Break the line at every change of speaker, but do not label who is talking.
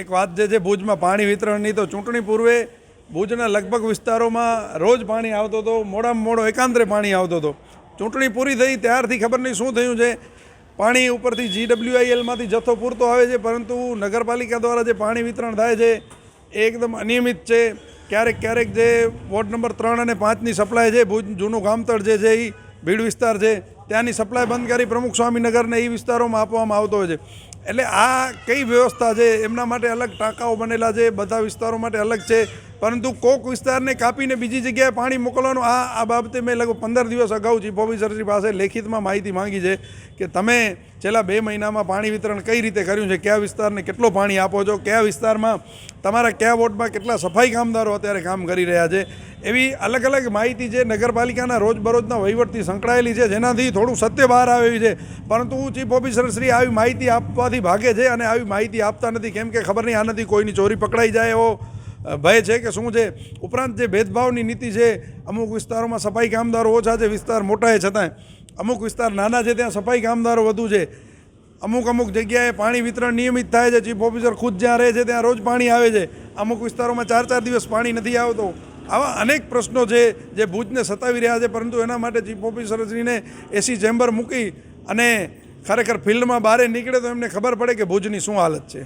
એક વાત જે છે ભુજમાં પાણી વિતરણની, તો ચૂંટણી પૂર્વે ભુજના લગભગ વિસ્તારોમાં રોજ પાણી આવતો હતો, મોડામાં મોડો એકાંતરે પાણી આવતો હતો. ચૂંટણી પૂરી થઈ ત્યારથી ખબર નહીં શું થયું છે, પાણી ઉપરથી GWILમાંથી જથ્થો પૂરતો આવે છે, પરંતુ નગરપાલિકા દ્વારા જે પાણી વિતરણ થાય છે એ એકદમ અનિયમિત છે. ક્યારેક ક્યારેક જે વોર્ડ નંબર 3 અને 5ની સપ્લાય છે, ભુજ જૂનું ગામતળ જે છે એ ભીડ વિસ્તાર છે, ત્યાંની સપ્લાય બંધ કરી પ્રમુખ સ્વામીનગરને એ વિસ્તારોમાં આપવામાં આવતો હોય છે. એટલે આ કઈ વ્યવસ્થા છે? એમના માટે અલગ ટાંકાઓ બનેલા છે, બધા વિસ્તારો માટે અલગ છે, પરંતુ કોક વિસ્તારને કાપીને બીજી જગ્યાએ પાણી મોકલવાનું આ બાબતે મેં લગભગ 15 દિવસ અગાઉ ચીફ ઓફિસરશ્રી પાસે લેખિતમાં માહિતી માંગી છે કે તમે છેલ્લા 2 મહિનામાં પાણી વિતરણ કઈ રીતે કર્યું છે, કયા વિસ્તારને કેટલો પાણી આપો છો, કયા વિસ્તારમાં તમારા કયા વોર્ડમાં કેટલા સફાઈ કામદારો અત્યારે કામ કરી રહ્યા છે. એવી અલગ અલગ માહિતી જે નગરપાલિકાના રોજબરોજના વહીવટથી સંકળાયેલી છે, જેનાથી થોડું સત્ય બહાર આવે છે. પરંતુ ચીફ ઓફિસરશ્રી આવી માહિતી આપવાથી ભાગે છે અને આવી માહિતી આપતા નથી, કેમ કે ખબર નહીં આનાથી કોઈની ચોરી પકડાઈ જાય એવો ભય છે કે શું છે. ઉપરાંત જે ભેદભાવની નીતિ છે, અમુક વિસ્તારોમાં સફાઈ કામદારો ઓછા છે, વિસ્તાર મોટા છે છતાંય અમુક વિસ્તાર નાના છે ત્યાં સફાઈ કામદારો વધુ છે. અમુક જગ્યાએ પાણી વિતરણ નિયમિત થાય છે, ચીફ ઓફિસર ખુદ જ્યાં રહે છે ત્યાં રોજ પાણી આવે છે, અમુક વિસ્તારોમાં 4 દિવસ પાણી નથી આવતો. આવા અનેક પ્રશ્નો છે જે ભુજને સતાવી રહ્યા છે, પરંતુ એના માટે ચીફ ઓફિસરશ્રીને એસી ચેમ્બર મૂકી અને ખરેખર ફિલ્ડમાં બહાર નીકળે તો એમને ખબર પડે કે ભુજની શું હાલત છે.